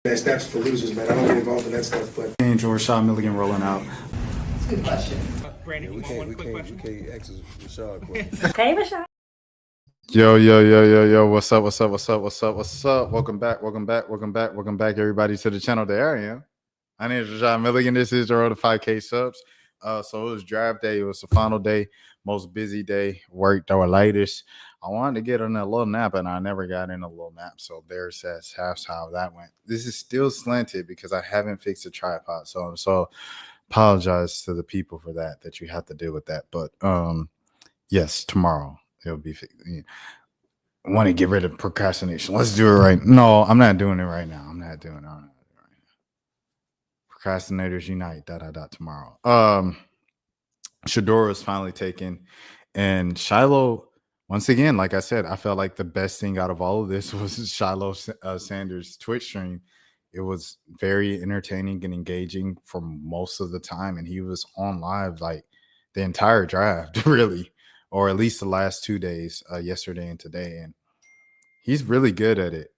Snaps for losers, man. I don't get involved in that stuff, but Angel Rashad Milligan rolling out. That's a good question. Brandy, We can't ask Rashad questions. Hey, Rashad. Yo. What's up? Welcome back, everybody, to the channel. There I am. My name is Rashad Milligan. This is the road to 5K subs. So it was draft day. It was the final day, most busy day. Worked our latest. I wanted to get in a little nap, and I never got in a little nap. So that's how that went. This is still slanted because I haven't fixed the tripod. So apologize to the people for that you have to deal with that. But yes, tomorrow it'll be fixed. I want to get rid of procrastination. Let's do it right. No, I'm not doing it right now. I'm not doing it right now. Procrastinators unite. Tomorrow. Shedeur was finally taken, and Shiloh. Once again, like I said, I felt like the best thing out of all of this was Shiloh Sanders' Twitch stream. It was very entertaining and engaging for most of the time, and he was on live like the entire draft, really, or at least the last 2 days, yesterday and today. And he's really good at it.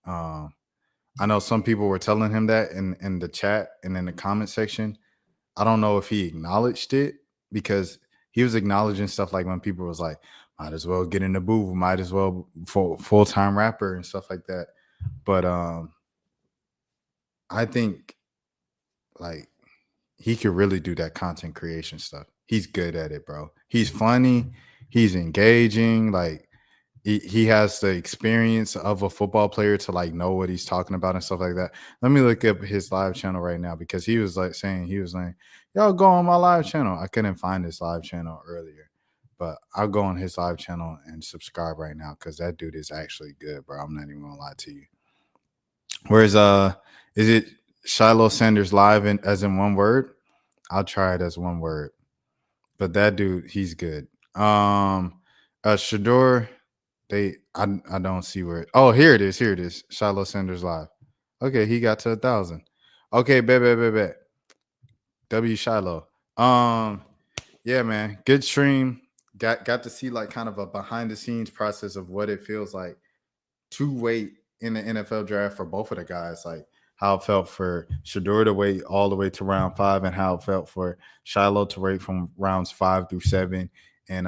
I know some people were telling him that in the chat and in the comment section. I don't know if he acknowledged it, because he was acknowledging stuff like when people was like, might as well get in the booth, might as well full-time rapper and stuff like that. But I think like he could really do that content creation stuff. He's good at it, bro. He's funny. He's engaging. Like he has the experience of a football player to like know what he's talking about and stuff like that. Let me look up his live channel right now, because he was like, y'all go on my live channel. I couldn't find his live channel earlier, but I'll go on his live channel and subscribe right now, because that dude is actually good, bro. I'm not even gonna lie to you. Where's is it Shiloh Sanders live as in one word? I'll try it as one word. But that dude, he's good. Shedeur, I don't see where. Oh, here it is. Shiloh Sanders live. Okay, he got to 1,000. Okay, bet. W Shiloh. Yeah, man, good stream. Got to see like kind of a behind the scenes process of what it feels like to wait in the NFL draft for both of the guys. Like how it felt for Shedeur to wait all the way to round 5, and how it felt for Shiloh to wait from rounds 5 through 7. And,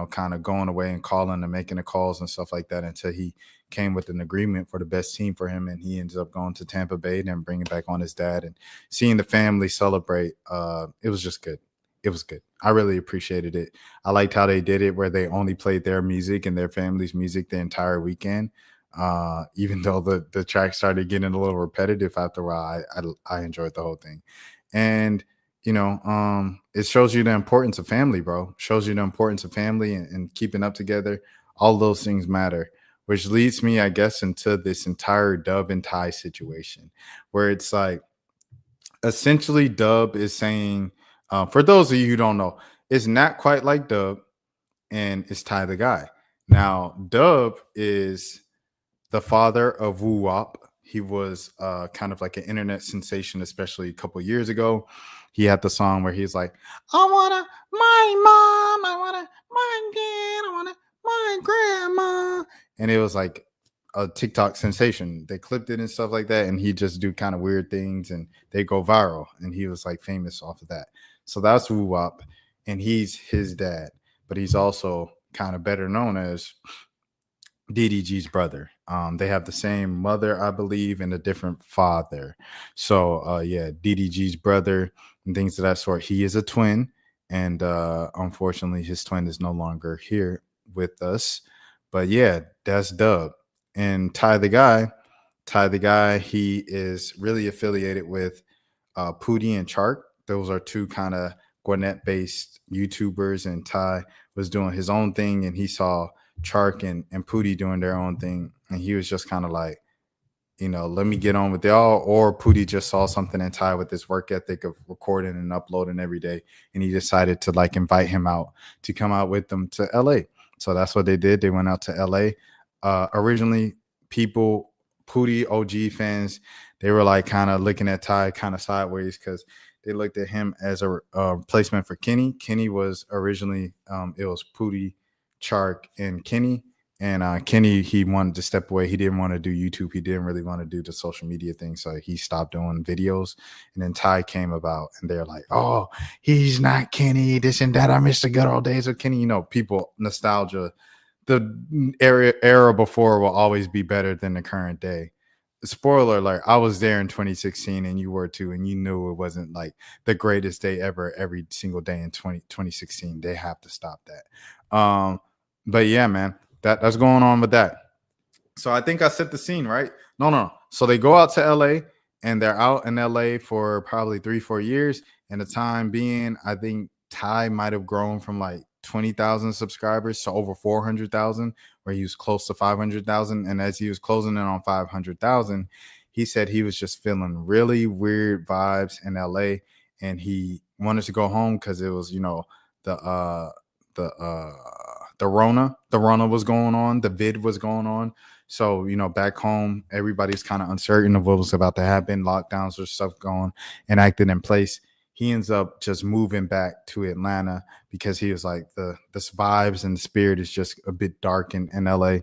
kind of going away and calling and making the calls and stuff like that until he came with an agreement for the best team for him. And he ended up going to Tampa Bay and bringing back on his dad and seeing the family celebrate. It was just good. It was good. I really appreciated it. I liked how they did it, where they only played their music and their family's music the entire weekend. Even though the track started getting a little repetitive after a while, I enjoyed the whole thing. And it shows you the importance of family, bro. Shows you the importance of family and keeping up together. All those things matter, which leads me, I guess, into this entire DuB-Ty situation, where it's like, essentially DuB is saying, for those of you who don't know, it's not quite like DuB, and it's Ty the Guy. Now, DuB is the father of Woo-Wop. He was kind of like an internet sensation, especially a couple years ago. He had the song where he's like, I want my mom, I want my dad, I want my grandma. And it was like a TikTok sensation. They clipped it and stuff like that, and he just do kind of weird things, and they go viral. And he was like famous off of that. So that's Woo-Wop, and he's his dad. But he's also kind of better known as DDG's brother. They have the same mother, I believe, and a different father. So DDG's brother and things of that sort. He is a twin, and unfortunately his twin is no longer here with us. But yeah, that's DuB. And Ty the Guy, he is really affiliated with Pootie and Chark. Those are two kind of Gwinnett based YouTubers, and Ty was doing his own thing, and he saw Chark and Pootie doing their own thing, and he was just kind of like, let me get on with y'all. Or Pootie just saw something in Ty with this work ethic of recording and uploading every day, and he decided to like invite him out to come out with them to LA. So that's what they did. They went out to LA. Originally, people, Pootie OG fans, they were like kind of looking at Ty kind of sideways, because they looked at him as a replacement for Kenny. Kenny was originally it was Pootie, Chark, and Kenny, And Kenny, he wanted to step away. He didn't want to do YouTube. He didn't really want to do the social media thing. So he stopped doing videos. And then Ty came about and they're like, oh, he's not Kenny, this and that. I miss the good old days of Kenny. You know, people, nostalgia. The era before will always be better than the current day. Spoiler alert, I was there in 2016 and you were too, and you knew it wasn't like the greatest day ever every single day in 2016. They have to stop that. But yeah, man. That's going on with that. So I think I set the scene, right? No. So they go out to LA and they're out in LA for probably 3-4 years. And the time being, I think Ty might have grown from like 20,000 subscribers to over 400,000, where he was close to 500,000. And as he was closing in on 500,000, he said he was just feeling really weird vibes in LA. And he wanted to go home because it was, you know, the Rona was going on, the vid was going on. So, you know, back home, everybody's kind of uncertain of what was about to happen. Lockdowns or stuff going and acting in place. He ends up just moving back to Atlanta because he was like, the vibes and the spirit is just a bit dark in LA.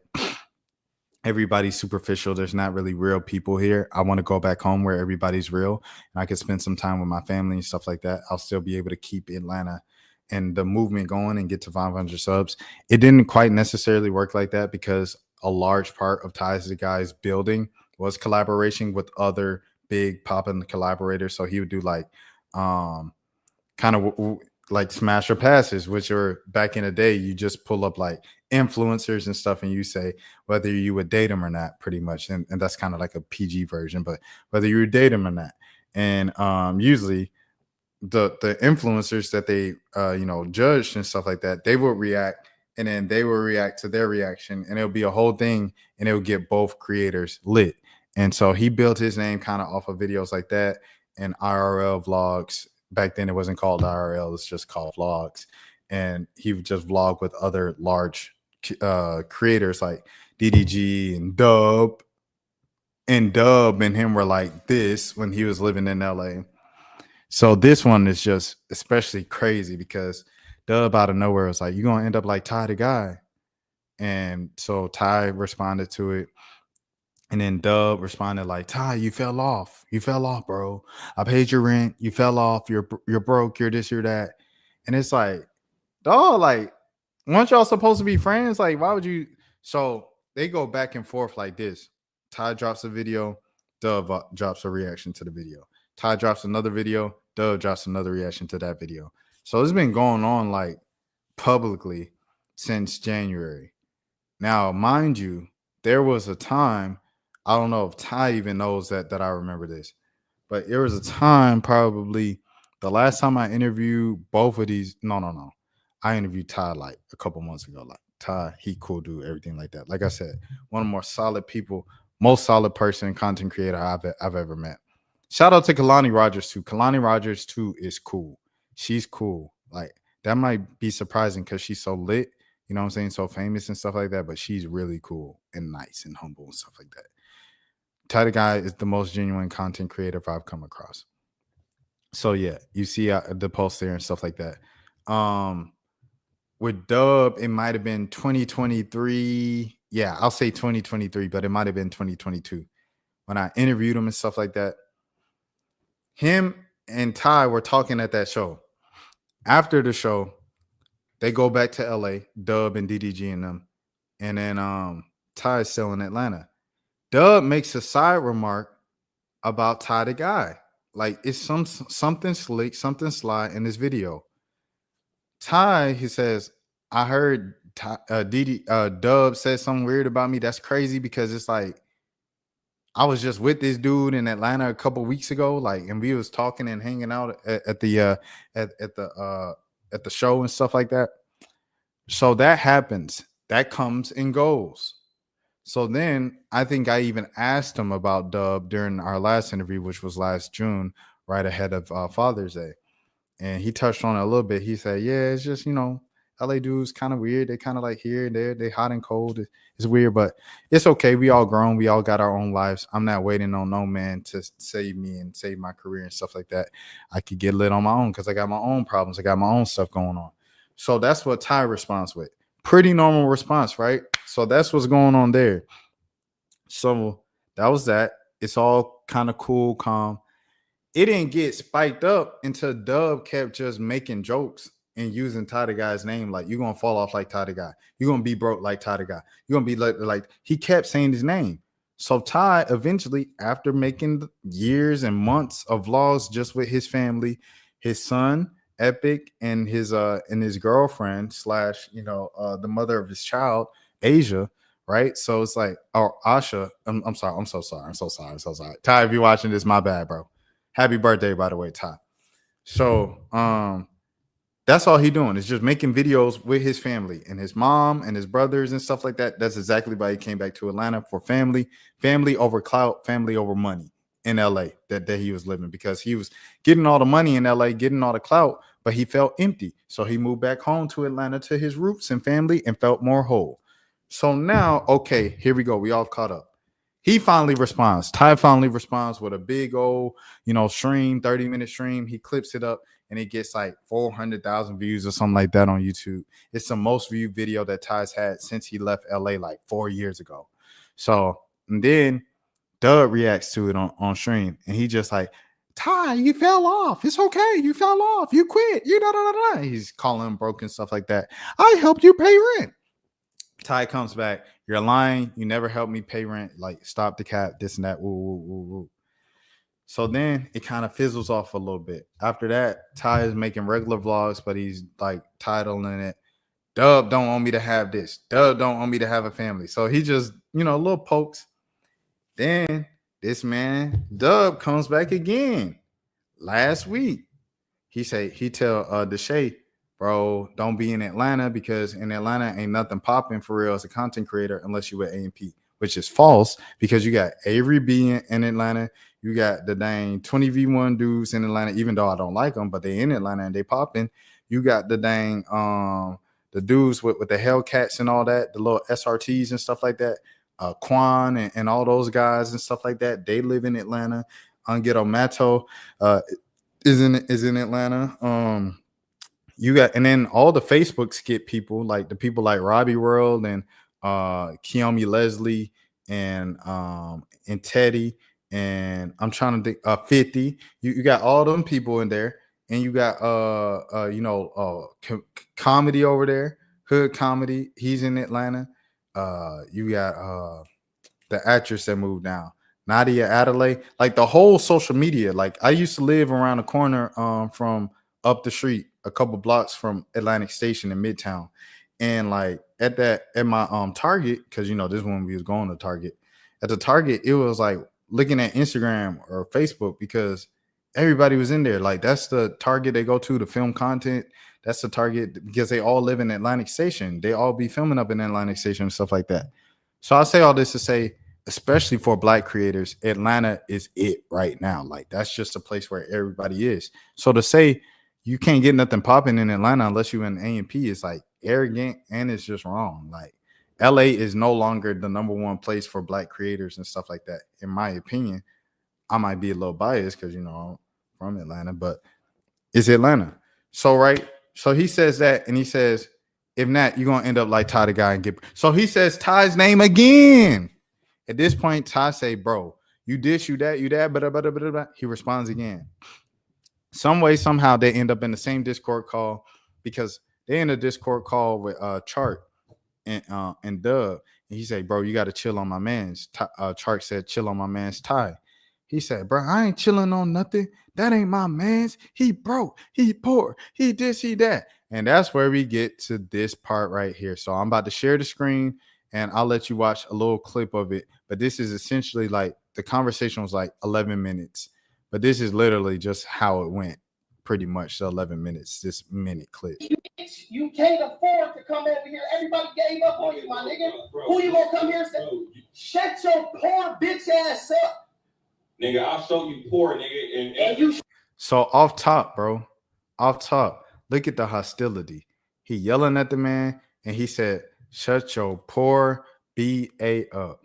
Everybody's superficial. There's not really real people here. I want to go back home where everybody's real and I could spend some time with my family and stuff like that. I'll still be able to keep Atlanta and the movement going and get to 500 subs. It didn't quite necessarily work like that because a large part of Ties the Guys building was collaboration with other big poppin' collaborators. So he would do like kind of like smasher passes, which are back in the day, you just pull up like influencers and stuff and you say whether you would date them or not, pretty much. And that's kind of like a PG version, but whether you would date them or not. And usually the influencers that they judged and stuff like that, they will react and then they will react to their reaction and it'll be a whole thing and it'll get both creators lit. And so he built his name kind of off of videos like that and IRL vlogs. Back then it wasn't called IRL, it's just called vlogs. And he would just vlog with other large creators like DDG and DuB and him were like this when he was living in LA. So this one is just especially crazy because DuB out of nowhere was like, you're going to end up like Ty the Guy. And so Ty responded to it. And then DuB responded like, Ty, you fell off. You fell off, bro. I paid your rent. You fell off. You're broke. You're this, you're that. And it's like, dog, like, weren't y'all supposed to be friends? Like, why would you? So they go back and forth like this. Ty drops a video. DuB drops a reaction to the video. Ty drops another video. DuB drops another reaction to that video. So it's been going on like publicly since January. Now, mind you, there was a time, I don't know if Ty even knows that I remember this, but there was a time probably the last time I interviewed both of these. No. I interviewed Ty like a couple months ago. Like Ty, he cool dude, everything like that. Like I said, one of the more solid people, most solid person, content creator I've ever met. Shout out to Kalani Rogers too. Kalani Rogers too is cool. She's cool. Like that might be surprising because she's so lit, you know what I'm saying? So famous and stuff like that, but she's really cool and nice and humble and stuff like that. Ty the Guy is the most genuine content creator I've come across. So yeah, you see the post there and stuff like that. With DuB, it might have been 2023. Yeah, I'll say 2023, but it might have been 2022 when I interviewed him and stuff like that. Him and Ty were talking at that show. After the show, they go back to LA, DuB and DDG and them. And then Ty is still in Atlanta. DuB makes a side remark about Ty the Guy. Like it's something slick, something sly in this video. Ty, he says, I heard DuB said something weird about me. That's crazy because it's like I was just with this dude in Atlanta a couple weeks ago, like, and we was talking and hanging out at the show and stuff like that. So that happens. That comes and goes. So then I think I even asked him about DuB during our last interview, which was last June, right ahead of Father's Day. And he touched on it a little bit. He said, yeah, it's just, LA dudes kind of weird. They kind of like here and there. They hot and cold. It's weird, but it's okay. We all grown. We all got our own lives. I'm not waiting on no man to save me and save my career and stuff like that. I could get lit on my own because I got my own problems. I got my own stuff going on. So that's what Ty responds with. Pretty normal response, right? So that's what's going on there. So that was that. It's all kind of cool, calm. It didn't get spiked up until Dub kept just making jokes and using Ty the guy's name. Like, you're gonna fall off like Ty the guy. You're gonna be broke like Ty the guy. You're gonna be like he kept saying his name. So Ty eventually, after making years and months of vlogs just with his family, his son Epic, and his girlfriend slash the mother of his child, Asia, right? So it's like, oh, Asha, I'm sorry, I'm so sorry. Ty, if you're watching this, my bad, bro. Happy birthday, by the way, Ty. So that's all he doing is just making videos with his family and his mom and his brothers and stuff like that. That's exactly why he came back to Atlanta, for family over clout, family over money in LA that he was living, because he was getting all the money in LA, getting all the clout, but he felt empty. So he moved back home to Atlanta to his roots and family and felt more whole. So now, okay, here we go. We all caught up. He finally responds. Ty finally responds with a big old, stream, 30-minute stream. He clips it up and it gets like 400,000 views or something like that on YouTube. It's the most viewed video that Ty's had since he left LA like 4 years ago. So, and then Doug reacts to it on stream, and he just like, Ty, you fell off. It's okay. You fell off. You quit. You da. He's calling him broke and stuff like that. I helped you pay rent. Ty comes back. You're lying. You never helped me pay rent. Like, stop the cap, this and that. Woo, woo, woo, woo. So then it kind of fizzles off a little bit. After that, Ty is making regular vlogs, but he's like titling it, Dub don't want me to have this. Dub don't want me to have a family. So he just, little pokes. Then this man, Dub, comes back again last week. He tell Deshae, bro, don't be in Atlanta, because in Atlanta ain't nothing popping for real as a content creator unless you with A&P, which is false, because you got Avery B in Atlanta. You got the dang 20v1 dudes in Atlanta, even though I don't like them, but they in Atlanta and they popping. You got the dang the dudes with the Hellcats and all that, the little SRTs and stuff like that. Quan and all those guys and stuff like that. They live in Atlanta. Angelo Mato is in Atlanta. You got, and then all the Facebook skit people, like the people like Robbie World and Kiyomi Leslie and Teddy, and I'm trying to think 50. You got all them people in there, and you got comedy over there, Hood Comedy. He's in Atlanta. You got the actress that moved down, Nadia Adelaide. Like the whole social media. Like I used to live around the corner from up the street, a couple blocks from Atlantic Station in Midtown, and like at my Target, because this one we was going to Target. At the Target, it was like looking at Instagram or Facebook, because everybody was in there. Like that's the Target they go to film content. That's the Target, because they all live in Atlantic Station. They all be filming up in Atlantic Station and stuff like that. So I say all this to say, especially for Black creators, Atlanta is it right now. Like that's just a place where everybody is. So to say you can't get nothing popping in Atlanta unless you're in A&P is like arrogant, and it's just wrong. Like LA is no longer the number one place for Black creators and stuff like that. In my opinion, I might be a little biased because I'm from Atlanta, but it's Atlanta. So right. So he says that, and he says, if not, you're gonna end up like Ty the guy and get. So he says Ty's name again. At this point, Ty say, bro, you this, you that, but he responds again. Some way, somehow, they end up in the same Discord call, because they in a Discord call with Chart and Dub. And he said, bro, you got to chill on my man's. Chart said, chill on my man's Ty. He said, bro, I ain't chilling on nothing. That ain't my man's. He broke. He poor. He this, he that. And that's where we get to this part right here. So I'm about to share the screen, and I'll let you watch a little clip of it. But this is essentially like the conversation was like 11 minutes. But this is literally just how it went, pretty much. So 11 minutes, this minute clip. You can't afford to come over here. Everybody gave up on you, my nigga. Who you gonna come here and say, shut your poor bitch ass up? Nigga, I'll show you poor, nigga. And you. So off top, bro, off top, look at the hostility. He yelling at the man, and he said, shut your poor B.A. up.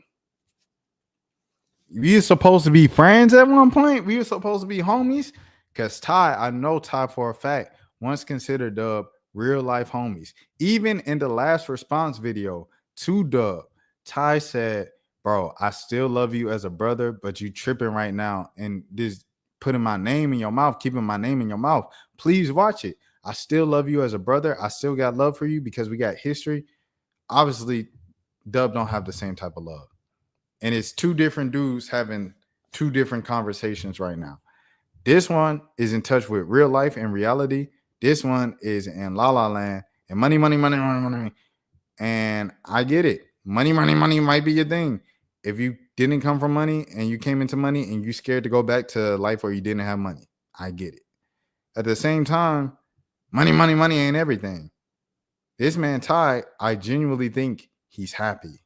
We were supposed to be friends at one point. We were supposed to be homies, because Ty, I know Ty for a fact, once considered Dub real life homies. Even in the last response video to DuB-Ty said, bro, I still love you as a brother, but you tripping right now. And this putting my name in your mouth, keeping my name in your mouth. Please watch it. I still love you as a brother. I still got love for you because we got history. Obviously, Dub don't have the same type of love. And it's two different dudes having two different conversations right now. This one is in touch with real life and reality. This one is in La La Land and money, money, money, money, money. And I get it. Money, money, money might be your thing. If you didn't come from money and you came into money and you scared to go back to life where you didn't have money, I get it. At the same time, money, money, money ain't everything. This man, Ty, I genuinely think he's happy.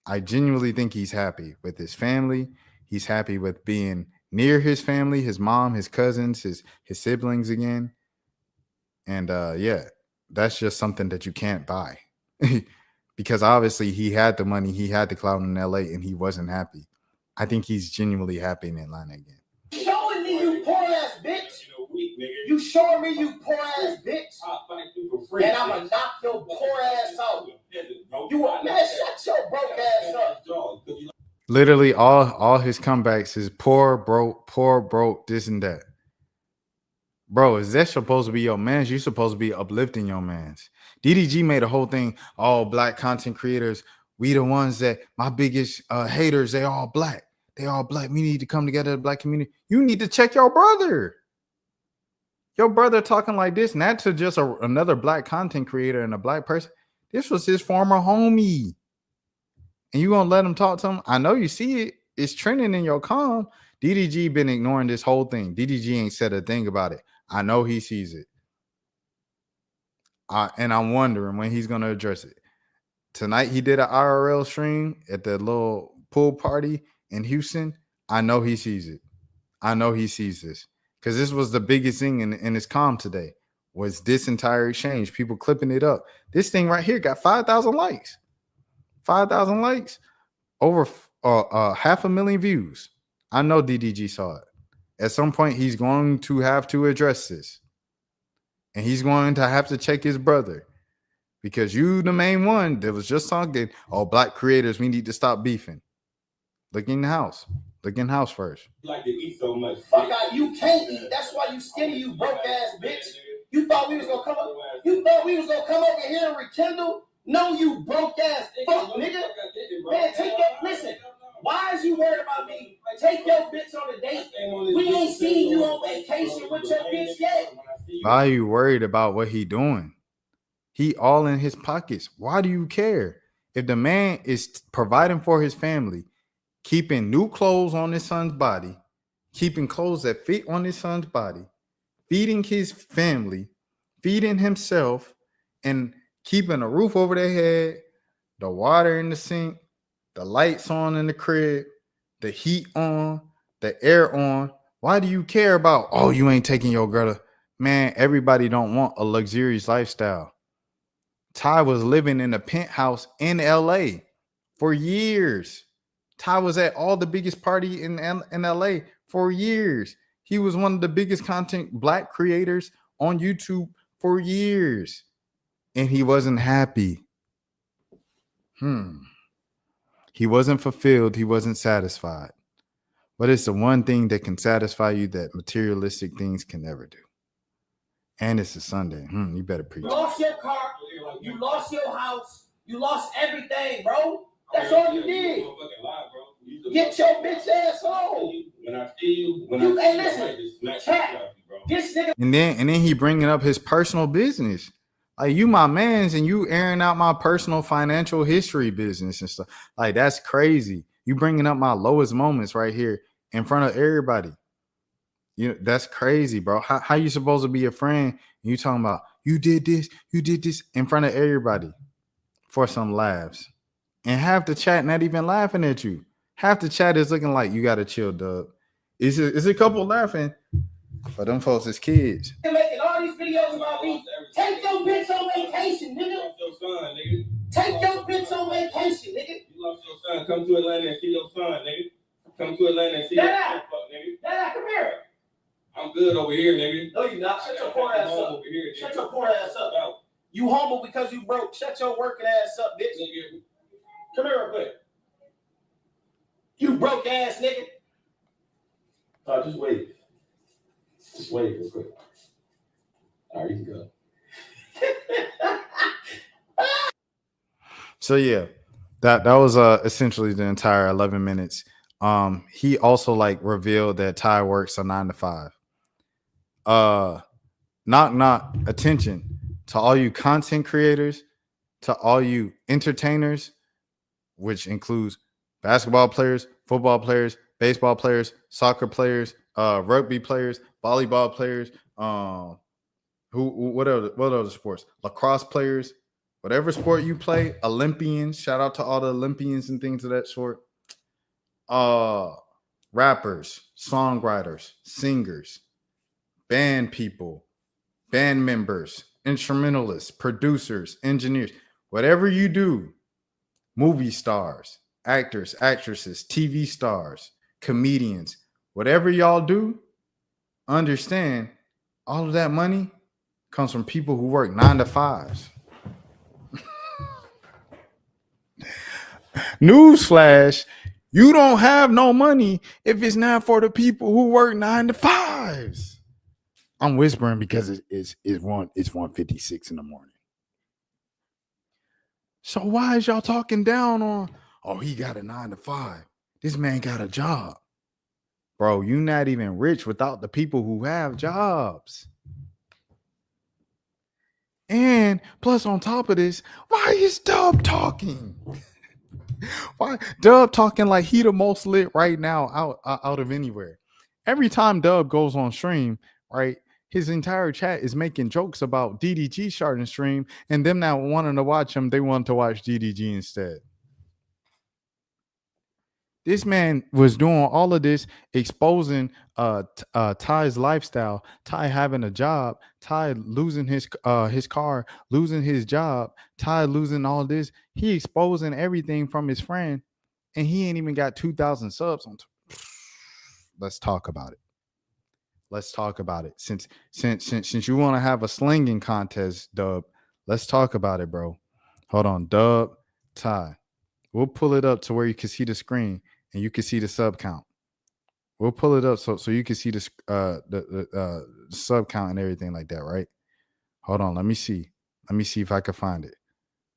I genuinely think he's happy with his family. He's happy with being near his family, his mom, his cousins, his siblings again. And yeah, that's just something that you can't buy. Because obviously he had the money, he had the clout in LA, and he wasn't happy. I think he's genuinely happy in Atlanta again. Showing me, you poor ass bitch. You showing me, you poor ass bitch. And I'ma knock your poor ass out. You a man, shut your broke ass up. Literally all his comebacks is poor, broke, this and that. Bro, is that supposed to be your mans? You're supposed to be uplifting your mans. DDG made a whole thing, all black content creators, we the ones that my biggest haters, they all black. They all black. We need to come together, the black community. You need to check your brother. Your brother talking like this, not to just another black content creator and a black person. This was his former homie. And you gonna let him talk to him? I know you see it. It's trending in your comm. DDG been ignoring this whole thing. DDG ain't said a thing about it. I know he sees it. And I'm wondering when he's gonna address it. Tonight he did an IRL stream at the little pool party in Houston. I know he sees it. I know he sees this. Because this was the biggest thing in his comm today, was this entire exchange, people clipping it up. This thing right here got 5,000 likes. 5,000 likes, over 500,000 views. I know DDG saw it. At some point, he's going to have to address this. And he's going to have to check his brother. Because you, the main one that was just talking, oh, black creators, we need to stop beefing. Look in the house. Look in the house first. You like to eat so much. Fuck out, you can't eat. That's why you skinny, you broke ass bitch. You thought we was gonna come up. You thought we was gonna come over here and rekindle? No, you broke ass fuck, nigga. Man, take your listen. Why is you worried about me? Take your bitch on a date. We ain't seen you on vacation with your bitch yet. Why are you worried about what he doing? He all in his pockets. Why do you care? If the man is providing for his family, keeping new clothes on his son's body, keeping clothes that fit on his son's body, feeding his family, feeding himself, and keeping a roof over their head, the water in the sink, the lights on in the crib, the heat on, the air on. Why do you care about, oh, you ain't taking your girl? Man, everybody don't want a luxurious lifestyle. Ty was living in a penthouse in LA for years. Ty was at all the biggest party in LA for years. He was one of the biggest content black creators on YouTube for years. And he wasn't happy. He wasn't fulfilled. He wasn't satisfied. But it's the one thing that can satisfy you that materialistic things can never do. And it's a Sunday. You better preach. You lost your car. You lost your house. You lost everything, bro. That's all you did. Get your bitch ass home. When I see you, hey, listen, chat. This nigga. And then he bringing up his personal business. Like, you my mans and you airing out my personal financial history business and stuff. Like, that's crazy. You bringing up my lowest moments right here in front of everybody. You know, that's crazy, bro. How you supposed to be a friend and you talking about you did this in front of everybody for some laughs. And half the chat not even laughing at you. Half the chat is looking like you gotta chill, Dub. Is a couple laughing, but them folks is kids. You're making all these videos about me. Take your bitch on vacation, nigga. Take your bitch on vacation, nigga. You lost your son. Come to Atlanta and see your son, nigga. Come to Atlanta and see your son, fuck, nigga. Dad, come here. I'm good. good over here, nigga. No, you not. Shut your poor ass up. Over here, Shut your poor ass up. You humble because you broke. Shut your working ass up, bitch. Come here real quick. You broke ass nigga. Just wait. Just wait real quick. All right, you can go. So yeah, that was essentially the entire 11 minutes. He also like revealed that Ty works a 9 to 5. Knock attention to all you content creators, to all you entertainers, which includes basketball players, football players, baseball players, soccer players, rugby players, volleyball players, what other sports? Lacrosse players, whatever sport you play, Olympians, shout out to all the Olympians and things of that sort. Rappers, songwriters, singers, band people, band members, instrumentalists, producers, engineers, whatever you do, movie stars, actors, actresses, TV stars, comedians, whatever y'all do, understand all of that money comes from people who work 9 to 5s. Newsflash, you don't have no money if it's not for the people who work 9 to 5s. I'm whispering because it's 1:56 in the morning. So why is y'all talking down on, oh, he got a 9 to 5. This man got a job. Bro, you not even rich without the people who have jobs. And plus on top of this, why is DuB talking? Why DuB talking like he the most lit right now out of anywhere? Every time DuB goes on stream, right, his entire chat is making jokes about DDG starting stream, and them not wanting to watch him, they want to watch DDG instead. This man was doing all of this, exposing Ty's lifestyle, Ty having a job, Ty losing his car, losing his job, Ty losing all this. He exposing everything from his friend, and he ain't even got 2,000 subs on. Let's talk about it. Let's talk about it. Since you want to have a slinging contest, DuB, let's talk about it, bro. Hold on, DuB-Ty. We'll pull it up to where you can see the screen and you can see the sub count. We'll pull it up so you can see the sub count and everything like that, right? Hold on, let me see. Let me see if I can find it.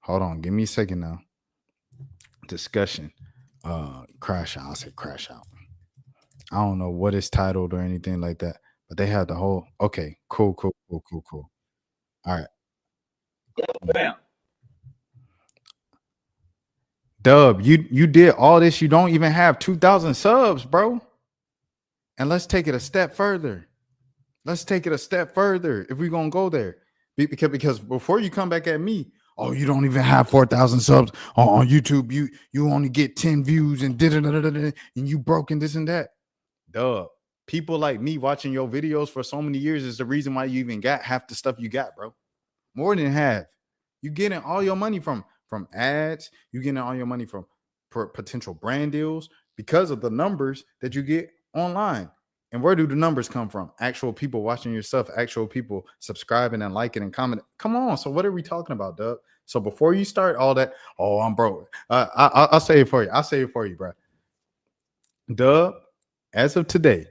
Hold on, give me a second now. Discussion. Crash out. I'll say crash out. I don't know what it's titled or anything like that, but they have the whole. Okay, cool. All right. Bam. DuB, you did all this. You don't even have 2,000 subs, bro. And let's take it a step further. If we're gonna go there, because before you come back at me, oh, you don't even have 4,000 subs on YouTube. You only get 10 views and and you broken this and that. DuB, people like me watching your videos for so many years is the reason why you even got half the stuff you got, bro. More than half. You getting all your money from ads. You getting all your money from potential brand deals because of the numbers that you get online. And where do the numbers come from? Actual people watching your stuff, actual people subscribing and liking and commenting. Come on. So what are we talking about, DuB? So before you start all that, oh, I'm broke. I'll say it for you. Bro. DuB, as of today,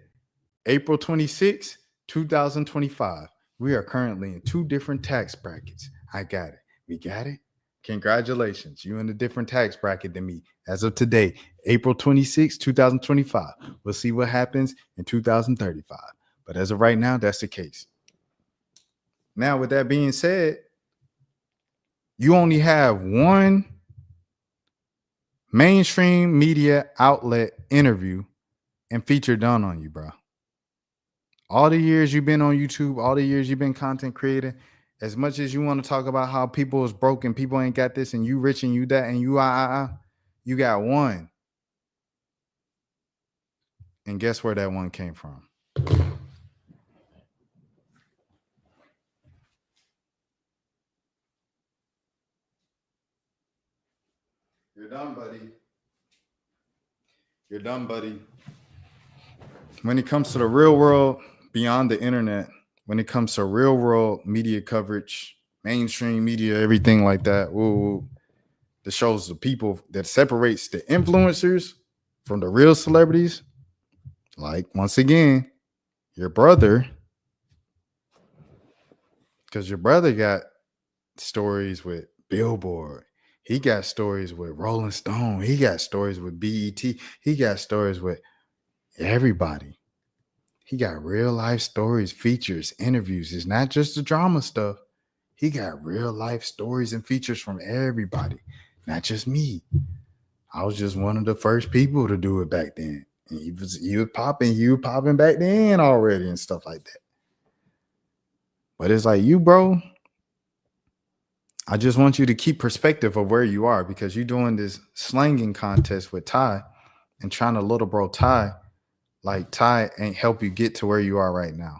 April 26, 2025, we are currently in 2 different tax brackets. I got it. We got it. Congratulations. You in a different tax bracket than me. As of today, April 26, 2025. We'll see what happens in 2035. But as of right now, that's the case. Now, with that being said, you only have one mainstream media outlet interview and feature done on you, bro. All the years you've been on YouTube, all the years you've been content creating, as much as you want to talk about how people is broken, people ain't got this, and you rich and you that, and you got one. And guess where that one came from? You're done, buddy. When it comes to the real world, beyond the internet, when it comes to real world media coverage, mainstream media, everything like that, that shows the people that separates the influencers from the real celebrities. Like, once again, your brother, because your brother got stories with Billboard. He got stories with Rolling Stone. He got stories with B.E.T. He got stories with everybody. He got real life stories, features, interviews. It's not just the drama stuff. He got real life stories and features from everybody, not just me. I was just one of the first people to do it back then. And you was popping back then already and stuff like that. But it's like, you, bro, I just want you to keep perspective of where you are, because you're doing this slanging contest with Ty and trying to little bro Ty. Like, Ty ain't help you get to where you are right now.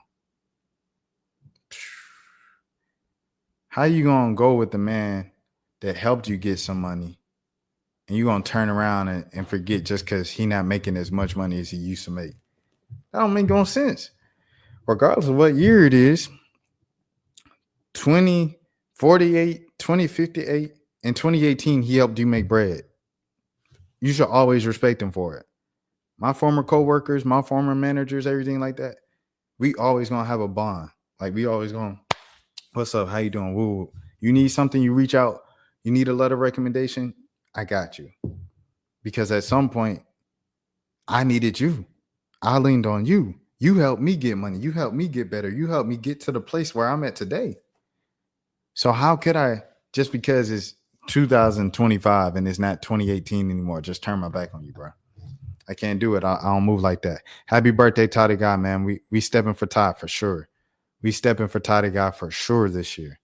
How you gonna go with the man that helped you get some money, and you gonna turn around and forget just because he not making as much money as he used to make? That don't make no sense. Regardless of what year it is, 2048, 2058, in 2018, he helped you make bread. You should always respect him for it. My former coworkers, my former managers, everything like that, we always gonna have a bond. Like, we always gonna, what's up? How you doing? Woo. You need something, you reach out. You need a letter recommendation, I got you. Because at some point, I needed you. I leaned on you. You helped me get money. You helped me get better. You helped me get to the place where I'm at today. So how could I, just because it's 2025 and it's not 2018 anymore, just turn my back on you, bro? I can't do it. I don't move like that. Happy birthday, Ty the Guy, man. We stepping for Ty for sure. We stepping for Ty the Guy for sure this year.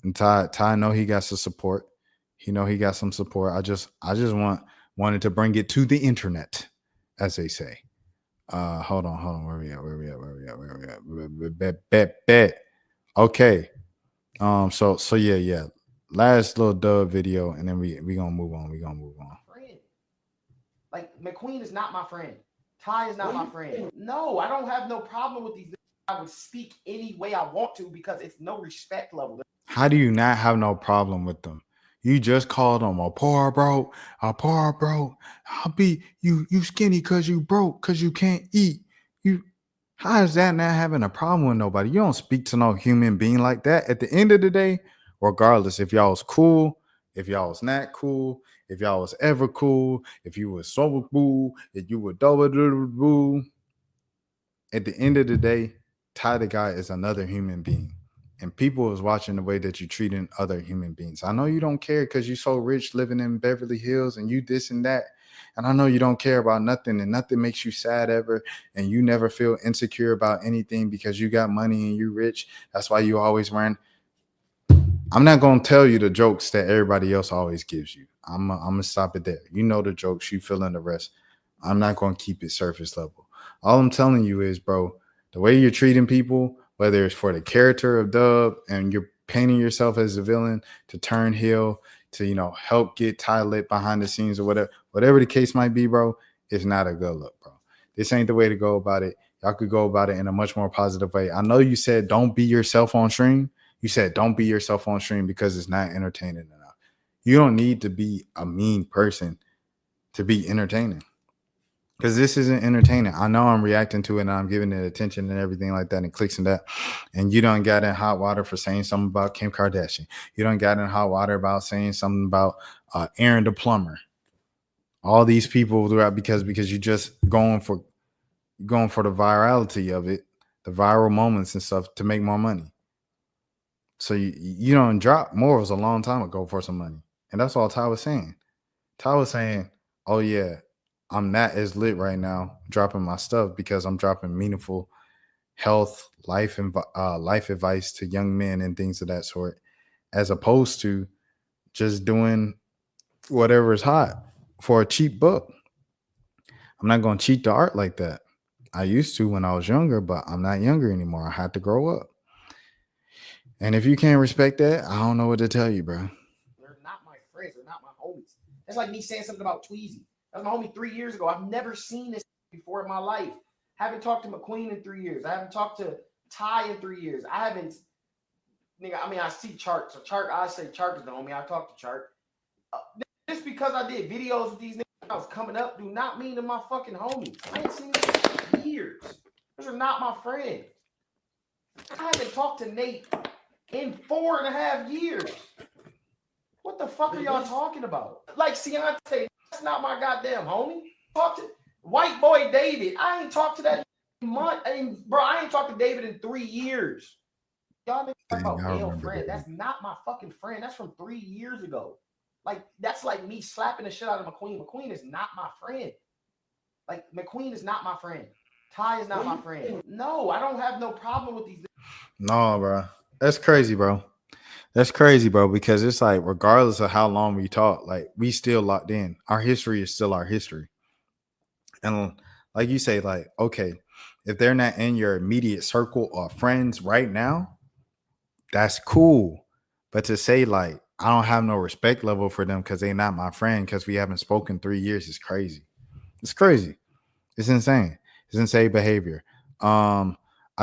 And Ty know he got some support. He know he got some support. I just wanted to bring it to the internet, as they say. Hold on. Where we at? Bet. Okay. So yeah. Last little dub video, and then we gonna move on. Friend. Like, McQueen is not my friend. Ty is not my friend. No, I don't have no problem with these. I would speak any way I want to, because it's no respect level. How do you not have no problem with them? You just called them a poor bro. I'll be you skinny because you broke, because you can't eat. How is that not having a problem with nobody? You don't speak to no human being like that. At the end of the day, regardless if y'all was cool, if y'all was not cool, if y'all was ever cool, if you was so boo, if you were double boo, at the end of the day, Ty the Guy is another human being. And people is watching the way that you're treating other human beings. I know you don't care because you're so rich living in Beverly Hills and you this and that. And I know you don't care about nothing, and nothing makes you sad ever. And you never feel insecure about anything because you got money and you rich. That's why you always run. I'm not going to tell you the jokes that everybody else always gives you. I'm going to stop it there. You know the jokes, you fill in the rest. I'm not going to keep it surface level. All I'm telling you is, bro, the way you're treating people, whether it's for the character of Dub and you're painting yourself as a villain to turn heel, to, help get Ty lit behind the scenes or whatever the case might be, bro, it's not a good look, bro. This ain't the way to go about it. Y'all could go about it in a much more positive way. I know you said don't be yourself on stream. You said don't be yourself on stream because it's not entertaining enough. You don't need to be a mean person to be entertaining. Because this isn't entertaining. I know I'm reacting to it and I'm giving it attention and everything like that and clicks and that. And you done got in hot water for saying something about Kim Kardashian. You done got in hot water about saying something about Aaron the plumber. All these people throughout because you just going for the virality of it, the viral moments and stuff to make more money. So you don't drop morals a long time ago for some money. And that's all Ty was saying. Ty was saying, oh yeah, I'm not as lit right now dropping my stuff because I'm dropping meaningful health, life advice to young men and things of that sort, as opposed to just doing whatever is hot for a cheap buck. I'm not going to cheat the art like that. I used to when I was younger, but I'm not younger anymore. I had to grow up. And if you can't respect that, I don't know what to tell you, bro. They're not my friends. They're not my homies. That's like me saying something about Tweezy. That was my homie 3 years ago. I've never seen this before in my life. Haven't talked to McQueen in 3 years. I haven't talked to Ty in 3 years. I haven't, nigga. I mean, I see Chark. So Chark, I say Chark is the homie. I talk to Chark. Just because I did videos with these niggas when I was coming up, do not mean they're my fucking homies. I ain't seen them in years. Those are not my friends. I haven't talked to Nate in 4.5 years. What the fuck are y'all talking about? Like Ciante, that's not my goddamn homie. Talk to white boy David. I ain't talked to that month. I ain't talked to David in 3 years. Y'all niggas talking about male friend. That's not my fucking friend. That's from 3 years ago. Like, that's like me slapping the shit out of McQueen. McQueen is not my friend. Like, McQueen is not my friend. Ty is not my friend. No, I don't have no problem with these. No, bro. That's crazy, bro. That's crazy, bro, because it's like, regardless of how long we talk, like, we still locked in. Our history is still our history. And like you say, like, okay, if they're not in your immediate circle of friends right now, that's cool. But to say, like, I don't have no respect level for them because they're not my friend because we haven't spoken 3 years is crazy. It's crazy. It's insane. It's insane behavior. I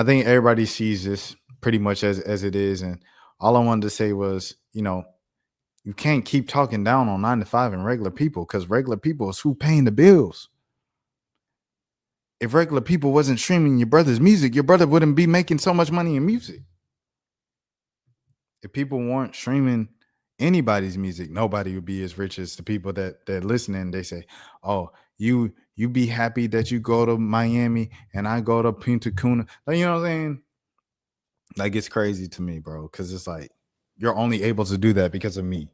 think everybody sees this pretty much as it is. And all I wanted to say was, you know, you can't keep talking down on 9 to 5 and regular people because regular people is who paying the bills. If regular people wasn't streaming your brother's music, your brother wouldn't be making so much money in music. If people weren't streaming anybody's music, nobody would be as rich as the people that listening. They say, oh, you be happy that you go to Miami and I go to Punta Cana. Like, you know what I'm saying? Like, it's crazy to me, bro, because it's like you're only able to do that because of me.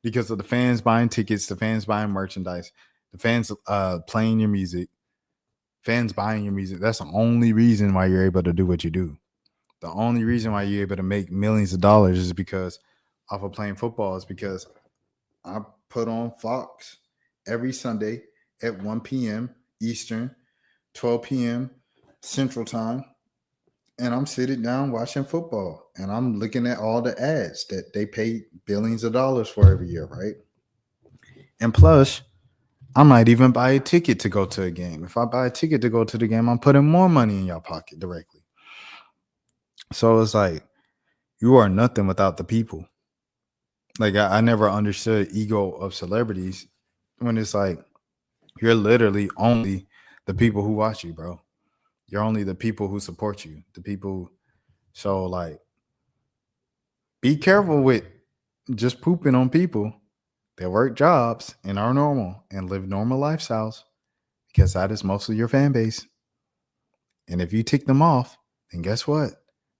Because of the fans buying tickets, the fans buying merchandise, the fans playing your music, fans buying your music. That's the only reason why you're able to do what you do. The only reason why you're able to make millions of dollars is because off of playing football is because I put on Fox every Sunday at 1 p.m. Eastern, 12 p.m. Central Time, and I'm sitting down watching football, and I'm looking at all the ads that they pay billions of dollars for every year, right? And plus, I might even buy a ticket to go to a game. If I buy a ticket to go to the game, I'm putting more money in your pocket directly. So it's like, you are nothing without the people. Like, I never understood ego of celebrities when it's like, you're literally only the people who watch you, bro. You're only the people who support you, the people. So, like, be careful with just pooping on people that work jobs and are normal and live normal lifestyles, because that is mostly your fan base. And if you tick them off, then guess what?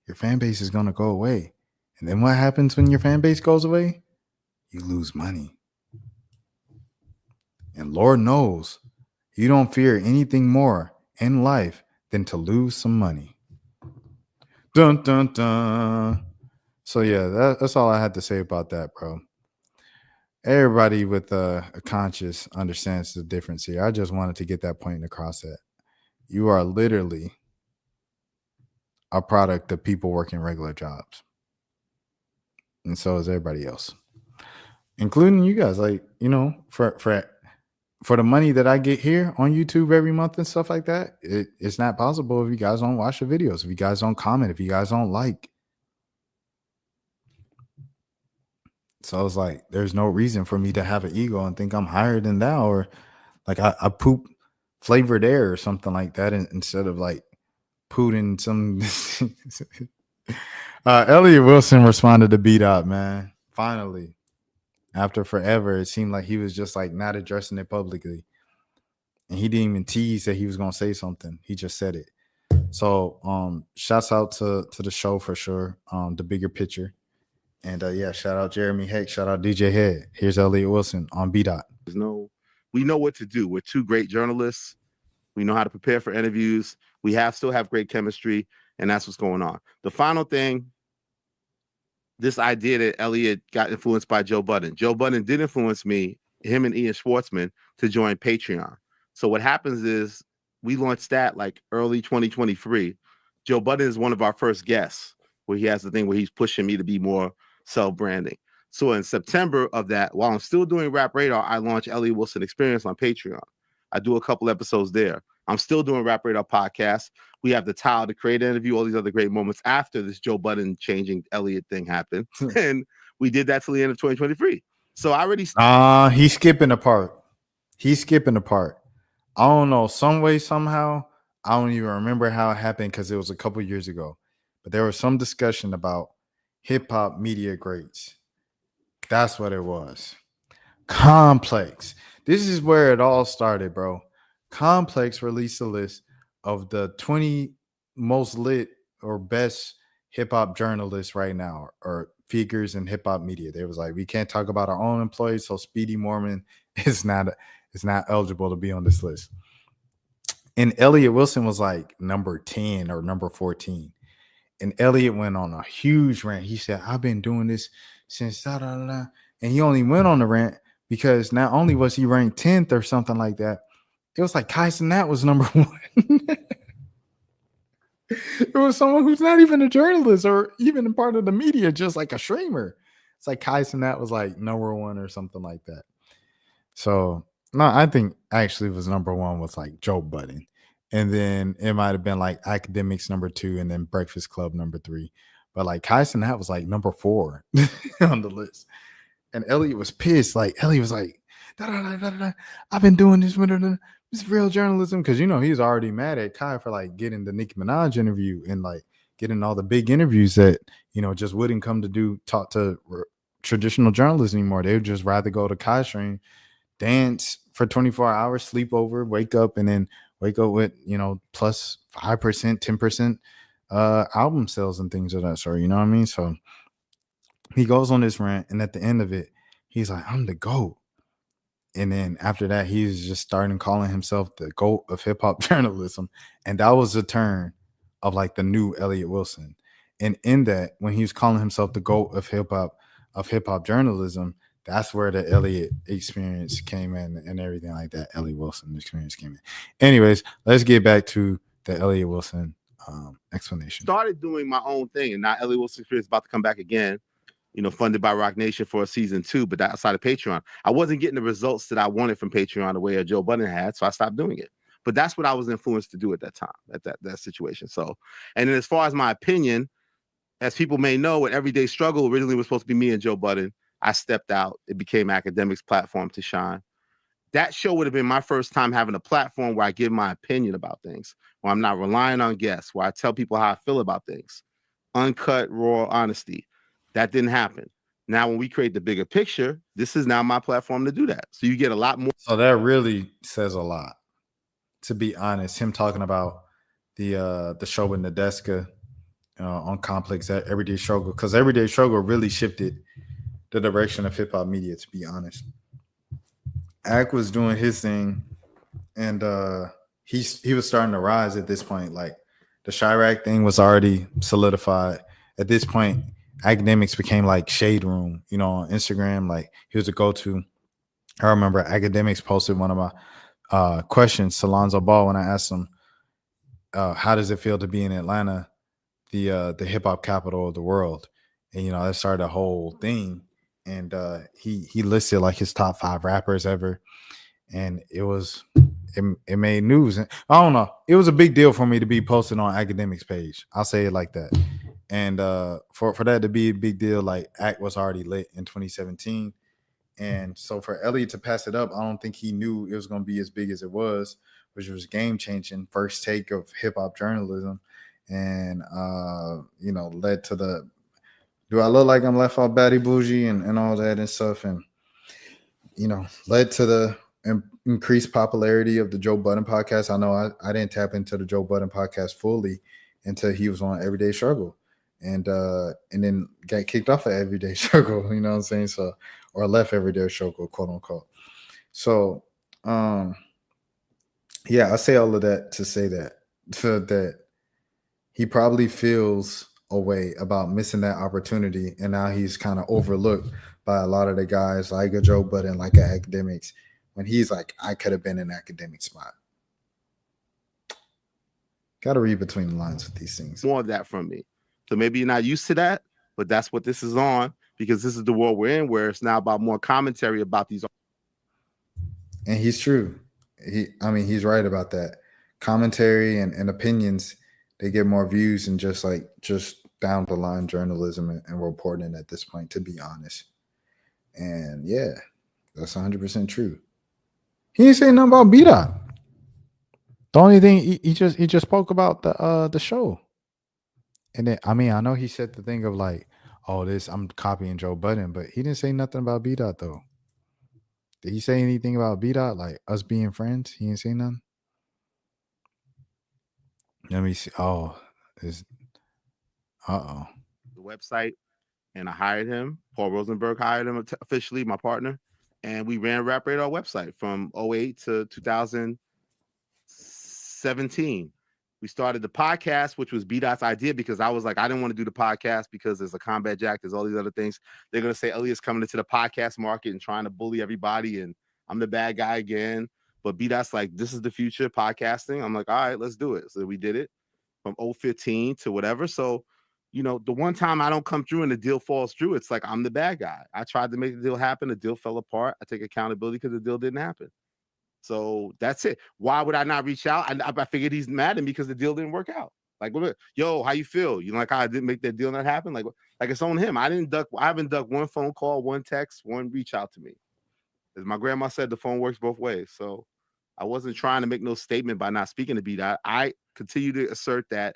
Your fan base is going to go away. And then what happens when your fan base goes away? You lose money. And Lord knows, you don't fear anything more in life than to lose some money. Dun, dun, dun. So, yeah, that's all I had to say about that, bro. Everybody with a conscience understands the difference here. I just wanted to get that point across that you are literally a product of people working regular jobs. And so is everybody else, including you guys. Like, you know, for the money that I get here on YouTube every month and stuff like that, it's not possible if you guys don't watch the videos, if you guys don't comment, if you guys don't like. So it's like, there's no reason for me to have an ego and think I'm higher than thou, or like I poop flavored air or something like that instead of like pooting some. Elliott Wilson responded to b.dot, man. Finally, after forever, it seemed like he was just like not addressing it publicly, and he didn't even tease that he was gonna say something. He just said it. So shouts out to the show for sure. The bigger picture. And yeah, shout out Jeremy Heck, shout out DJ Head. Here's Elliott Wilson on b.dot. We know what to do. We're two great journalists. We know how to prepare for interviews. We still have great chemistry, and that's what's going on. The final thing, this idea that Elliott got influenced by Joe Budden. Joe Budden did influence me, him and Ian Schwartzman, to join Patreon. So what happens is we launched that like early 2023. Joe Budden is one of our first guests, where he has the thing where he's pushing me to be more self-branding. So in September of that, while I'm still doing Rap Radar, I launched Elliott Wilson Experience on Patreon. I do a couple episodes there. I'm still doing Rap Radar podcast. We have the Tyler the Creator interview, all these other great moments after this Joe Budden changing Elliott thing happened. And we did that till the end of 2023. So I already He's skipping a part. I don't know, some way, somehow. I don't even remember how it happened because it was a couple years ago. But there was some discussion about hip hop media grades. That's what it was. Complex. This is where it all started, bro. Complex released a list of the 20 most lit or best hip hop journalists right now, or figures in hip hop media. They was like, we can't talk about our own employees, so Speedy Mormon is not eligible to be on this list. And Elliott Wilson was like number 10 or number 14. And Elliott went on a huge rant. He said, I've been doing this since da da da. And he only went on the rant because not only was he ranked 10th or something like that, it was like Kai Cenat was number 1. It was someone who's not even a journalist or even a part of the media, just like a streamer. It's like Kai Cenat was like number 1 or something like that. So no, I think actually it was number 1 was like Joe Budden. And then it might have been like Academics number 2 and then Breakfast Club number 3. But like Kai Cenat was like number 4 on the list. And Elliott was pissed. Like Elliott was like, da, da, da, da, da. I've been doing this. This real journalism. Because, you know, he's already mad at Kai for like getting the Nicki Minaj interview and like getting all the big interviews that, you know, just wouldn't come to talk to traditional journalists anymore. They would just rather go to Kai stream, dance for 24 hours, sleep over, wake up, and then wake up with, you know, plus 5%, 10% album sales and things of that sort. You know what I mean? So he goes on this rant, and at the end of it, he's like, I'm the GOAT. And then after that, he's just starting calling himself the GOAT of hip hop journalism. And that was the turn of like the new Elliott Wilson. And in that, when he was calling himself the GOAT of hip hop journalism, that's where the Elliott experience came in and everything like that. Elliott Wilson experience came in. Anyways, let's get back to the Elliott Wilson explanation. Started doing my own thing, and now Elliott Wilson experience is about to come back again, you know, funded by Rock Nation for a season 2, but outside of Patreon. I wasn't getting the results that I wanted from Patreon the way Joe Budden had, so I stopped doing it. But that's what I was influenced to do at that time, at that situation. So, and then as far as my opinion, as people may know, at Everyday Struggle originally was supposed to be me and Joe Budden. I stepped out. It became Academics' platform to shine. That show would have been my first time having a platform where I give my opinion about things, where I'm not relying on guests, where I tell people how I feel about things. Uncut, raw honesty. That didn't happen. Now, when we create the bigger picture, this is now my platform to do that. So you get a lot more. So that really says a lot, to be honest. Him talking about the show with Nadeska on Complex at Everyday Struggle, because Everyday Struggle really shifted the direction of hip hop media, to be honest. Ak was doing his thing, and he was starting to rise at this point. Like the Chirac thing was already solidified. At this point, Academics became like Shade Room, you know, on Instagram. Like he was a go-to. I remember Academics posted one of my questions to Lonzo Ball when I asked him, how does it feel to be in Atlanta, the hip hop capital of the world? And, you know, that started a whole thing. And he listed like his top 5 rappers ever. And it made news. And I don't know. It was a big deal for me to be posted on Academics page. I'll say it like that. And for that to be a big deal, like Act was already lit in 2017. And so for Elliott to pass it up, I don't think he knew it was going to be as big as it was, which was game changing, first take of hip hop journalism. And, you know, led to the, do I look like I'm left off Batty Bougie and all that and stuff? And, you know, led to the increased popularity of the Joe Budden podcast. I know I didn't tap into the Joe Budden podcast fully until he was on Everyday Struggle. And then got kicked off of Everyday Struggle, you know what I'm saying? So, or left Everyday Struggle, quote unquote. So, yeah, I say all of that to say that he probably feels a way about missing that opportunity, and now he's kind of overlooked by a lot of the guys like a Joe Budden, like Academics, when he's like, I could have been an academic spot. Got to read between the lines with these things. More of that from me. So maybe you're not used to that, but that's what this is on, because this is the world we're in, where it's now about more commentary about these. And he's true. He's right about that. commentary and opinions, they get more views than just down the line journalism and reporting at this point, to be honest. And yeah, that's 100% true. He didn't say nothing about b.dot. The only thing he just spoke about the show. And then I mean, I know he said the thing of like, oh, this I'm copying Joe Budden, but he didn't say nothing about b.dot though. Did he say anything about b.dot, like us being friends? He didn't say nothing. Let me see. Oh, is the website, and I hired him. Paul Rosenberg hired him officially, my partner, and we ran Rap Radar website from 08 to 2017. We started the podcast, which was b.dot's idea, because I was like, I didn't want to do the podcast because there's a Combat Jack, there's all these other things. They're gonna say Elliott's coming into the podcast market and trying to bully everybody, and I'm the bad guy again. But b.dot's like, this is the future podcasting. I'm like, all right, let's do it. So we did it from 015 to whatever. So, you know, the one time I don't come through and the deal falls through, it's like I'm the bad guy. I tried to make the deal happen. The deal fell apart. I take accountability because the deal didn't happen. So that's it. Why would I not reach out? I figured he's mad at me because the deal didn't work out. Like, yo, how you feel? You know, like, I didn't make that deal not happen. Like it's on him. I haven't ducked one phone call, one text, one reach out to me. As my grandma said, the phone works both ways. So I wasn't trying to make no statement by not speaking to b.dot. I continue to assert that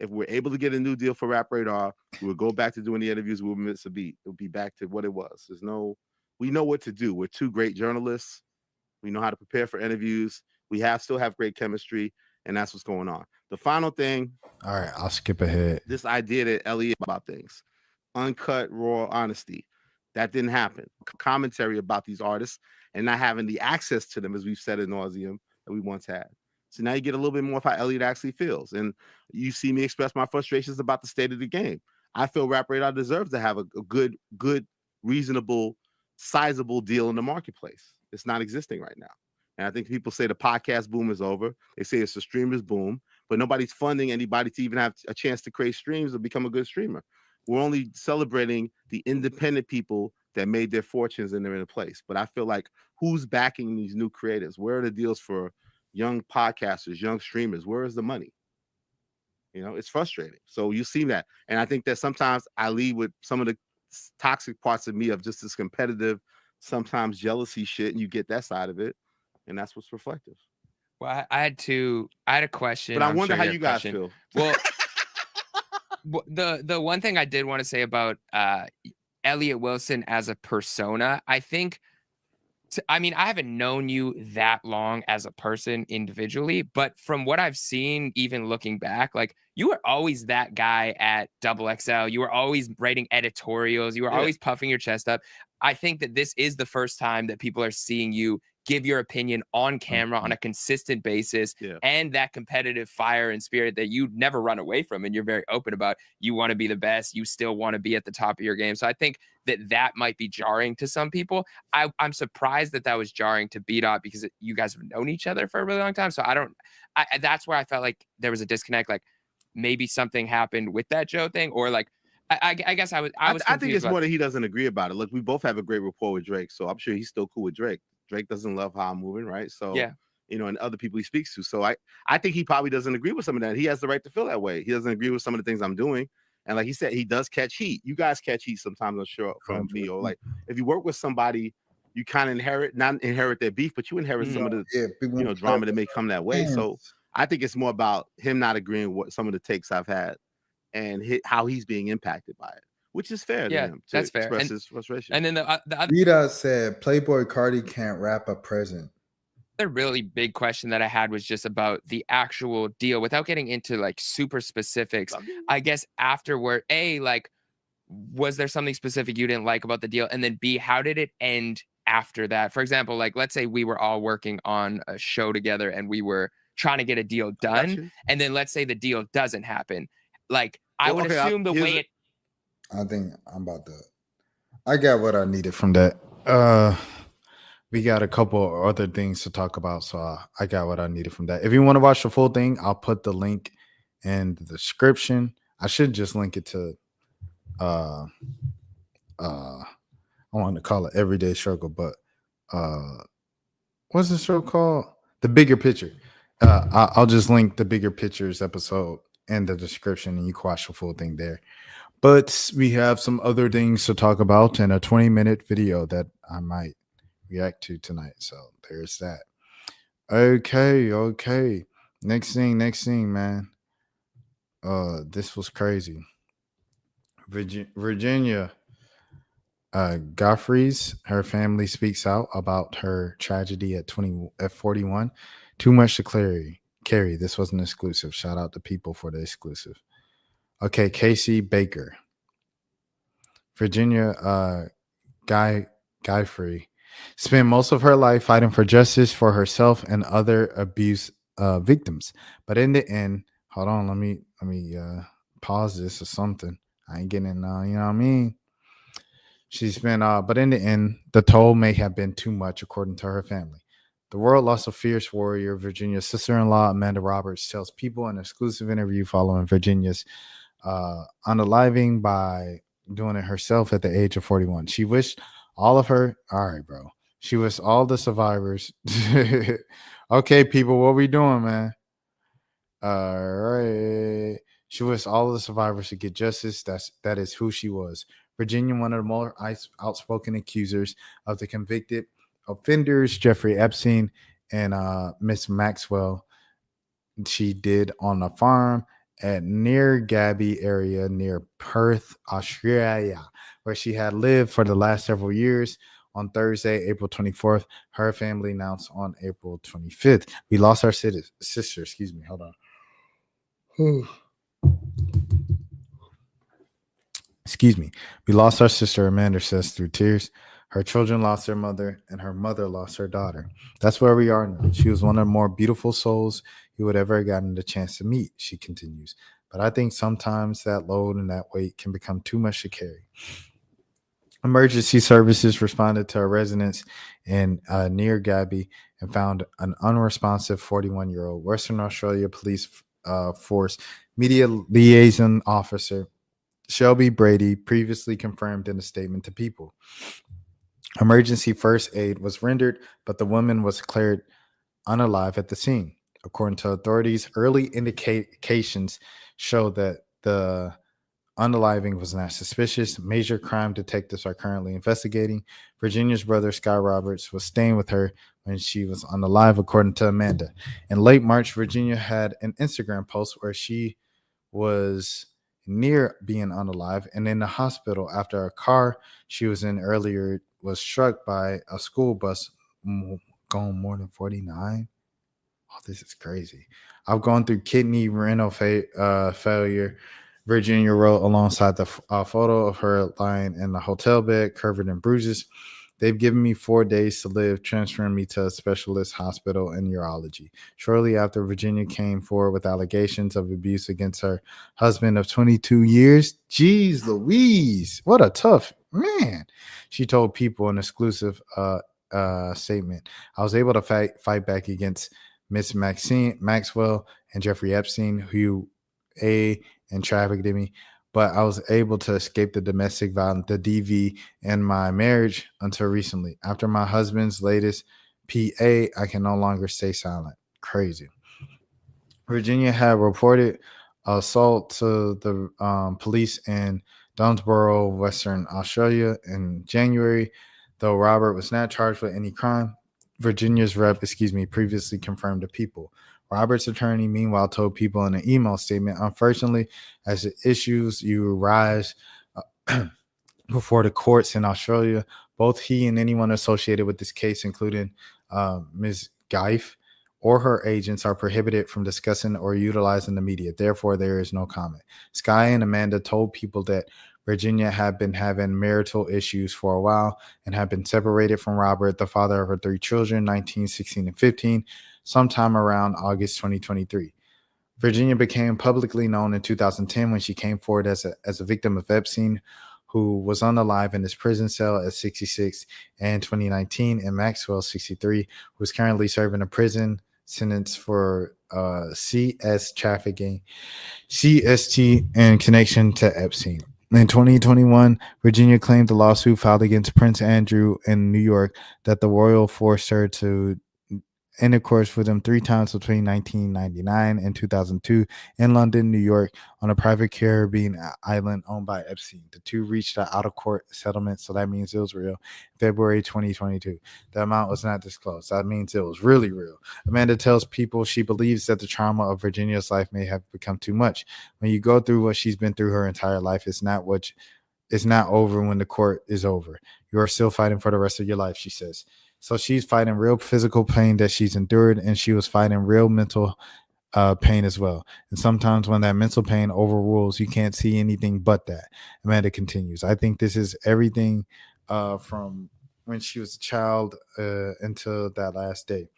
if we're able to get a new deal for Rap Radar, we would go back to doing the interviews. We would miss a beat. It would be back to what it was. We know what to do. We're two great journalists. We know how to prepare for interviews. We still have great chemistry, and that's what's going on. The final thing. all right, I'll skip ahead. This idea that Elliott about things, uncut, raw honesty, that didn't happen. Commentary about these artists and not having the access to them, as we've said ad nauseum, that we once had. So now you get a little bit more of how Elliott actually feels. And you see me express my frustrations about the state of the game. I feel Rap Radar deserves to have a good, reasonable, sizable deal in the marketplace. It's not existing right now. And I think people say the podcast boom is over. They say it's a streamer's boom, but nobody's funding anybody to even have a chance to create streams or become a good streamer. We're only celebrating the independent people that made their fortunes and they're in a place. But I feel like, who's backing these new creators? Where are the deals for young podcasters, young streamers? Where is the money? You know, it's frustrating. So you see that. And I think that sometimes I lead with some of the toxic parts of me of just this competitive, sometimes jealousy shit, and you get that side of it, and that's what's reflective. Well, I had a question, but I wonder how you guys feel. Well, the one thing I did want to say about Elliott Wilson as a persona, I think, I mean, I haven't known you that long as a person individually, but from what I've seen, even looking back, like, you were always that guy at XXL. You were always writing editorials. You were always puffing your chest up. I think that this is the first time that people are seeing you give your opinion on camera on a consistent basis, and that competitive fire and spirit that you never run away from, and you're very open about. You want to be the best. You still want to be at the top of your game. So I think that might be jarring to some people. I'm surprised that was jarring to b.dot, because you guys have known each other for a really long time. So that's where I felt like there was a disconnect. Like, maybe something happened with that Joe thing, or like, I guess I think it's more that he doesn't agree about it. Look, we both have a great rapport with Drake, so I'm sure he's still cool with Drake. Drake doesn't love how I'm moving, right? So, you know, and other people he speaks to. So I think he probably doesn't agree with some of that. He has the right to feel that way. He doesn't agree with some of the things I'm doing. And like he said, he does catch heat. You guys catch heat sometimes, I'm sure, from me. Or like, if you work with somebody, you kind of not inherit their beef, but you inherit some of the drama that may come that way. So I think it's more about him not agreeing with some of the takes I've had and how he's being impacted by it, which is fair to him to express his frustration. And then the other b.dot said Playboy Cardi can't rap a present. The really big question that I had was just about the actual deal, without getting into like super specifics. I guess afterward, A, like, was there something specific you didn't like about the deal? And then B, how did it end after that? For example, like, let's say we were all working on a show together and we were trying to get a deal done. And then let's say the deal doesn't happen. Like, I would assume the way I think I got what I needed from that. We got a couple other things to talk about, so I got what I needed from that. If you want to watch the full thing, I'll put the link in the description. I should just link it to I want to call it Everyday Struggle, but what's the show called? The Bigger Picture. I'll just link the bigger pictures episode in the description, and you can watch the full thing there. But we have some other things to talk about in a 20-minute video that I might react to tonight. So there's that. Okay. Next thing, man. This was crazy. Virginia Godfrey's her family speaks out about her tragedy at 41. Too much to carry. This was an exclusive. Shout out to people for the exclusive. Okay, Casey Baker. Virginia Godfrey spent most of her life fighting for justice for herself and other abuse victims. But in the end, hold on, let me pause this or something. I ain't getting you know what I mean? She's been but in the end, the toll may have been too much, according to her family. The world lost a fierce warrior. Virginia's sister-in-law, Amanda Roberts, tells people in an exclusive interview following Virginia's unaliving by doing it herself at the age of 41. She wished all the survivors. Okay, people, what we doing, man? All right. She wished all of the survivors to get justice. That is who she was. Virginia, one of the more outspoken accusers of the convicted offenders, Jeffrey Epstein and Miss Maxwell. She did on a farm at near Gabby area near Perth, Australia, where she had lived for the last several years. On Thursday, April 24th, her family announced on April 25th. We lost our sister. Excuse me. Hold on. Excuse me. We lost our sister, Amanda says through tears. Her children lost their mother, and her mother lost her daughter. That's where we are now. She was one of the more beautiful souls you would ever have gotten the chance to meet, she continues. But I think sometimes that load and that weight can become too much to carry. Emergency services responded to a residence in near Gabby and found an unresponsive 41-year-old. Western Australia Police Force Media Liaison Officer Shelby Brady previously confirmed in a statement to People. Emergency first aid was rendered, but the woman was declared unalive at the scene. According to authorities, early indications show that the unaliving was not suspicious. Major crime detectives are currently investigating. Virginia's brother, Sky Roberts, was staying with her when she was unalive, according to Amanda. In late March, Virginia had an Instagram post where she was near being unalive and in the hospital after a car she was in earlier was struck by a school bus going more than 49. Oh, this is crazy. I've gone through kidney renal failure, Virginia wrote alongside the photo of her lying in the hotel bed, covered in bruises. They've given me 4 days to live, transferring me to a specialist hospital in urology. Shortly after, Virginia came forward with allegations of abuse against her husband of 22 years. Jeez Louise, what a tough man. She told People in an exclusive statement, I was able to fight back against Miss Maxwell and Jeffrey Epstein, who and trafficked me, but I was able to escape the domestic violence, the DV, in my marriage until recently. After my husband's latest PA, I can no longer stay silent. Crazy. Virginia had reported assault to the police in Downsboro, Western Australia in January. Though Robert was not charged with any crime, Virginia's previously confirmed to People. Robert's attorney, meanwhile, told People in an email statement, unfortunately, as the issues you rise before the courts in Australia, both he and anyone associated with this case, including Ms. Geif or her agents, are prohibited from discussing or utilizing the media. Therefore, there is no comment. Sky and Amanda told People that Virginia had been having marital issues for a while and had been separated from Robert, the father of her 3 children, 19, 16, and 15, sometime around August 2023. Virginia became publicly known in 2010 when she came forward as a victim of Epstein, who was unalive in his prison cell at 66 in 2019, and Maxwell, 63, who is currently serving a prison sentence for CS trafficking, CST, in connection to Epstein. In 2021, Virginia claimed the lawsuit filed against Prince Andrew in New York that the royal forced her to intercourse with him 3 times between 1999 and 2002 in London, New York, on a private Caribbean island owned by Epstein. The two reached an out-of-court settlement, so that means it was real. February 2022. The amount was not disclosed. That means it was really real. Amanda tells people she believes that the trauma of Virginia's life may have become too much. When you go through what she's been through her entire life, it's not over when the court is over. You are still fighting for the rest of your life, she says. So she's fighting real physical pain that she's endured, and she was fighting real mental pain as well. And sometimes when that mental pain overrules, you can't see anything but that. Amanda continues, I think this is everything from when she was a child until that last day.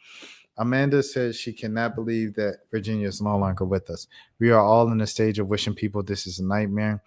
Amanda says she cannot believe that Virginia is no longer with us. We are all in a stage of wishing people this is a nightmare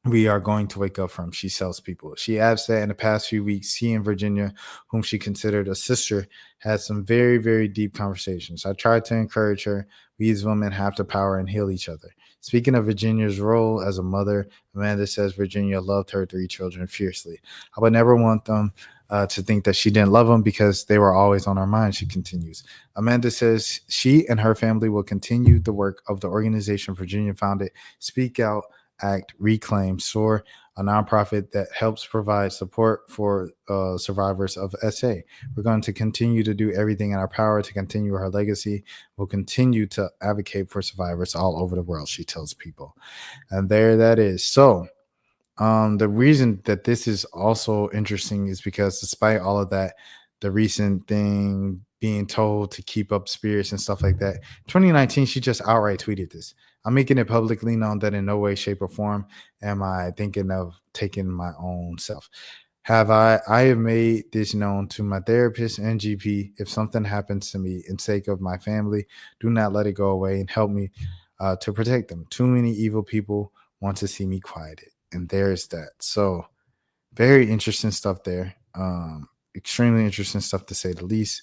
we are going to wake up from, she tells people. She adds that in the past few weeks, she and Virginia, whom she considered a sister, had some very, very deep conversations. I tried to encourage her. We as women have the power and heal each other. Speaking of Virginia's role as a mother, Amanda says Virginia loved her 3 children fiercely. I would never want them to think that she didn't love them because they were always on her mind, she continues. Amanda says she and her family will continue the work of the organization Virginia founded, Speak Out, Act, Reclaim, SOAR, a nonprofit that helps provide support for survivors of SA. We're going to continue to do everything in our power to continue her legacy. We'll continue to advocate for survivors all over the world, she tells people. And there that is. So the reason that this is also interesting is because despite all of that, the recent thing being told to keep up spirits and stuff like that, 2019, she just outright tweeted this. I'm making it publicly known that in no way, shape, or form am I thinking of taking my own self. I have made this known to my therapist and GP. If something happens to me in sake of my family, do not let it go away and help me to protect them. Too many evil people want to see me quieted. And there's that. So very interesting stuff there. Extremely interesting stuff to say the least.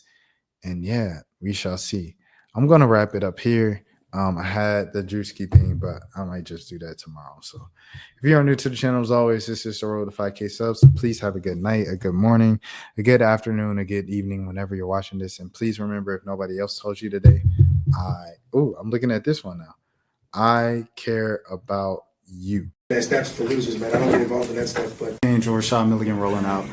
And yeah, we shall see. I'm going to wrap it up here. I had the Druski thing, but I might just do that tomorrow. So if you are new to the channel, as always, this is the road to 5K subs. Please have a good night, a good morning, a good afternoon, a good evening whenever you're watching this. And please remember, if nobody else told you today, I'm looking at this one now. I care about you. That's for losers, man. I don't get involved in that stuff, but Angel Rashad Milligan rolling out.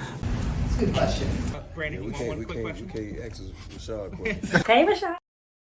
Good question. We can't ask Rashad questions. Hey, Rashad.